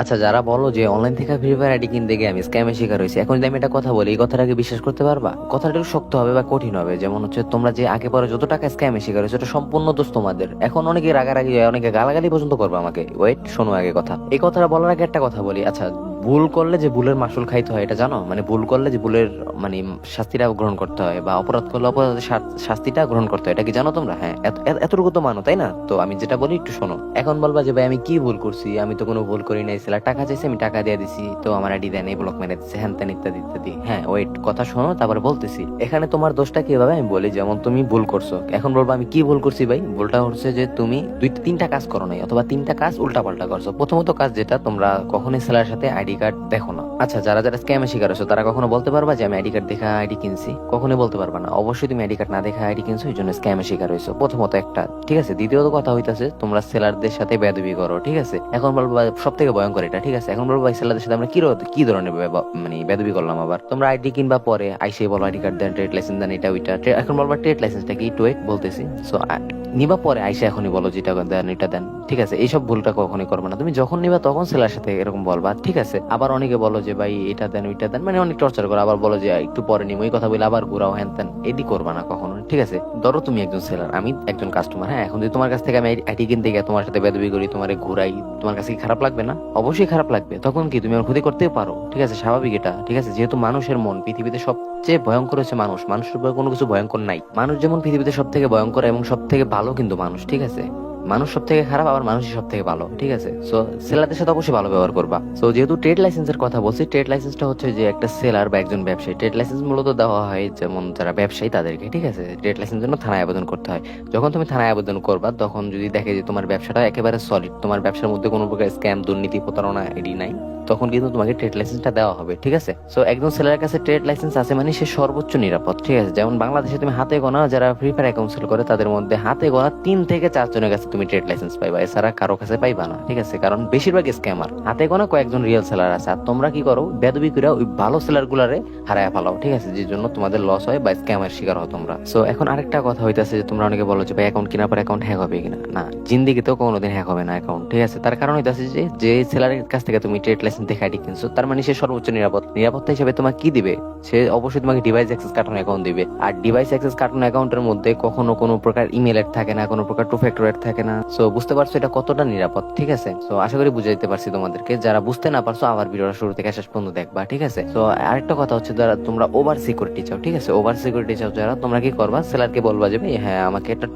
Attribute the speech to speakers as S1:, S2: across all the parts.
S1: আচ্ছা, যারা বলো যে অনলাইন থেকে ফ্রি ফায়ার আইডি কিনতে গিয়ে আমি স্ক্যামের শিকার হয়েছি, এখন যদি আমি একটা কথা বলি, এই কথাটাকে বিশ্বাস করতে পারবা? কথাটা একটু শক্ত হবে বা কঠিন হবে। যেমন হচ্ছে, তোমরা যে আগে পরে যত টাকা স্ক্যামের শিকার হয়েছে ওটা সম্পূর্ণ দোষ তোমাদের। এখন অনেকে রাগারাগি হয়, অনেকে গালাগালি পর্যন্ত করবে আমাকে। ওয়েট, শোনো আগে কথা। এই কথাটা বলার আগে একটা কথা বলি। আচ্ছা, ভুল করলে যে ভুলের মাসুল খাইতে হয় এটা জানো? মানে ভুল করলে যে ভুলের মানে শাস্তিটা গ্রহণ করতে হয়, বা অপরাধ করলে অপরাধের শাস্তিটা গ্রহণ করতে হয়, এটা কি জানো তোমরা? হ্যাঁ, এতটুকু তো মানো, তাই না? তো আমি যেটা বলি একটু শোনো। এখন বলবা যে ভাই আমি কি ভুল করছি? আমি তো কোনো ভুল করি নাই, ছেলে টাকা চাইছে আমি টাকা দিয়ে দিছি, তো আমার আইডি দেন, এই ব্লক মেরে দিচ্ছে, হ্যান ত্যান ইত্যাদি ইত্যাদি। হ্যাঁ ওয়েট, কথা শোনো তারপরে বলতেছি। এখানে তোমার দোষটা কিভাবে আমি বলি। যেমন তুমি ভুল করছো, এখন বলবো আমি কি ভুল করছি ভাই? ভুলটা হচ্ছে যে তুমি তিনটা কাজ করো নাই, অথবা তিনটা কাজ উল্টা পাল্টা করছো। প্রথমত কাজ যেটা, তোমরা কখনোই সেলার সাথে আইডি কার্ড দেখো না। আচ্ছা, যারা যারা স্ক্যামের শিকার হচ্ছে তারা কখনো বলতে পারবা যে আমি আইডি কার্ড দেখা আইডি কিনছি? কখনোই বলতে পারবা না। অবশ্যই তুমি আইডি কার্ড না দেখা আইডি কিনছো, এই জন্য স্ক্যামের শিকার হয়েছো, প্রথমত একটা। ঠিক আছে, দ্বিতীয়ত কথা হইতাছে তোমরা সেলারদের সাথে বেয়াদবি করো। ঠিক আছে, এখন বলবো সব থেকে ভয়ঙ্কর এটা। ঠিক আছে, এখন বলবো ভাই সেলারদের সাথে আমরা কি ধরনের মানে বেয়াদবি করলাম? আবার তোমরা আইডি কিনবা পরে আইসে বলো আইডি কার্ড দেন, ট্রেড লাইসেন্স দেন, এটা ওইটা। এখন বলবা ট্রেড লাইসেন্সটা কি? একটু ওয়েট, বলতেছি। সো নিবা পরে আইসে এখনই বলো যেটা দেন এটা দেন। ঠিক আছে, এইসব ভুলটা কখনোই করবে না। তুমি যখন নিবা তখন সেলার সাথে এরকম বলবা। ঠিক আছে, আবার অনেকে বলো যে ভাই এটা দেন ওইটা দেন, মানে অনেক টর্চার করো। আবার বলো যে একটু পরে নিব, ওই কথা বলে আবার ঘুরাও, হ্যান তেন। এটি করবা না কখনো। ঠিক আছে, ধরো তুমি একজন সেলার, আমি একজন কাস্টমার। হ্যাঁ, এখন যদি তোমার কাছ থেকে আমি আইডি কিনতে গিয়ে তোমার সাথে বেদবি করি, তোমার ঘুরাই, তোমার কাছে কি খারাপ লাগবে না? অবশ্যই খারাপ লাগবে। তখন কি তুমি আমার ক্ষতি করতেও পারো। ঠিক আছে, স্বাভাবিক এটা। ঠিক আছে, যেহেতু মানুষের মন পৃথিবীতে সবচেয়ে ভয়ঙ্কর হচ্ছে মানুষ। মানুষের উপর কোনো কিছু ভয়ঙ্কর নাই। মানুষ যেমন পৃথিবীতে সব থেকে ভয়ঙ্কর এবং সব থেকে ভালো কিন্তু মানুষ। ঠিক আছে, মানুষ সব থেকে খারাপ, আবার মানুষই সব থেকে ভালো। ঠিক আছে, সো সেলারদের সাথে অবশ্যই ভালো ব্যবহার করবা। সো যেহেতু ট্রেড লাইসেন্সের কথা বলছি, ট্রেড লাইসেন্সটা হচ্ছে যে একটা সেলার বা একজন ব্যবসায়ী, ট্রেড লাইসেন্স মূলত দেওয়া হয় যেমন যারা ব্যবসায়ী তাদেরকে। ঠিক আছে, ট্রেড লাইসেন্সের জন্য থানায় আবেদন করতে হয়। যখন তুমি থানায় আবেদন করবা, তখন যদি দেখে যে তোমার ব্যবসাটা একেবারে সলিড, তোমার ব্যবসার মধ্যে কোনো প্রকার স্ক্যাম, দুর্নীতি, প্রতারণা এডি নাই, তখন কিন্তু তোমাকে ট্রেড লাইসেন্সটা দেওয়া হবে। ঠিক আছে, সো একজন সেলারের কাছে ট্রেড লাইসেন্স আছে মানে সে সর্বোচ্চ নিরাপদ। ঠিক আছে, যেমন বাংলাদেশে তুমি হাতে গোনা যারা ফ্রি ফায়ার অ্যাকাউন্ট সেল করে, তাদের মধ্যে হাতে গোনা 3 থেকে 4 জনের কাছে তুমি ট্রেড লাইসেন্স পাইবা, এছাড়া কারো কাছে পাইবা না। ঠিক আছে, কারণ বেশিরভাগ স্ক্যামার। হাতে গোনা কয়েকজন রিয়েল সেলার আছে, আর তোমরা কি করো? বেদবি করে ওই ভালো সেলার গুলারে হারায় ফেলাও। ঠিক আছে, যে জন্য তোমাদের লস হয় বা স্ক্যামের শিকার হও তোমরা। সো এখন আরেকটা কথা হইতাছে যে তোমরা অনেকে বলো যে ভাই অ্যাকাউন্ট কেনার পর অ্যাকাউন্ট হ্যাক হবে কিনা? না, জিন্দিগিতেও কোনোদিন হ্যাক হবে না অ্যাকাউন্ট। ঠিক আছে, তার কারণ হইতাছে যে সেলারের কাছ থেকে তুমি ট্রেড লাইসেন্স দেখে আইডি কিনছো, তার মানে সে সর্বোচ্চ নিরাপত্তা হিসেবে তোমাকে কি দিবে? সে অবশ্যই তোমাকে ডিভাইস অ্যাক্সেস কার্টন অ্যাকাউন্ট দিবে। আর ডিভাইস অ্যাক্সেস কার্টন অ্যাকাউন্টের মধ্যে কখনো কোনো প্রকার ইমেল এড থাকে না, কোনো প্রকার টু ফ্যাক্টর এড থাকে না। সো বুঝতে পারছো এটা কতটা নিরাপদ? ঠিক আছে, সো আশা করি বুঝাইতে পারছি তোমাদেরকে। যারা বুঝতে না পারছো আবার ভিডিওটা শুরু থেকে শেষ পর্যন্ত দেখবা। ঠিক আছে, সো আরেকটা কথা হচ্ছে, যারা তোমরা ওভার সিকিউরিটি চাও, ঠিক আছে, ওভার সিকিউরিটি চাও যারা, তোমরা কি করবা? সেলারকে বলবা যে ভাই হ্যাঁ আমাকে একটা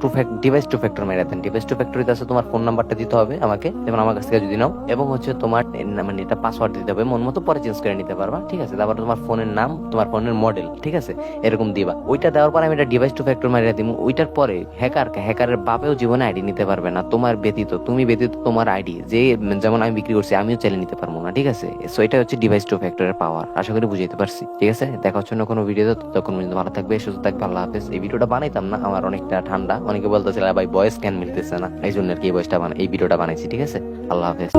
S1: ডিভাইস টু ফ্যাক্টর মেরে দেন। ডিভাইস টু ফ্যাক্টরিতে আছে তোমার ফোন নাম্বারটা দিতে হবে আমাকে, যেমন আমার কাছ থেকে যদি নাও, এবং হচ্ছে তোমার মানে এটা পাসওয়ার্ড দিতে হবে, মন মতো পরে চেঞ্জ করে নিতে পারবা। ঠিক আছে, তারপর তোমার ফোনের নাম, তোমার ফোনের মডেল, ঠিক আছে, এরকম দিবা। ওইটা দেওয়ার পর আমি এটা ডিভাইস টু ফ্যাক্টর মারিয়ে দিব। ওইটার পরে হ্যাকারের বাপেও জীবনে আইডি নিতে পারবে না তোমার ব্যতীত, তুমি ব্যতীত তোমার আইডি যে যেমন আমি বিক্রি করছি আমিও চাইলে নিতে পারবো না। ঠিক আছে, সো এটা হচ্ছে ডিভাইস টু ফ্যাক্টরের পাওয়ার। আশা করি বুঝাইতে পারছি। ঠিক আছে, দেখা হচ্ছে না কোনো ভিডিওতে, তখন ভালো থাকবে, সুস্থ থাকবে, আল্লাহ হাফেজ। এই ভিডিওটা বানাইতাম না, আমার অনেকটা ঠান্ডা, অনেকে বলতেছিল ভাই ভয়েস ক্যান মিলতেছে না, এই জন্য আর কি এই ভিডিওটা বানাইছি। ঠিক আছে, আল্লাহ হাফেজ।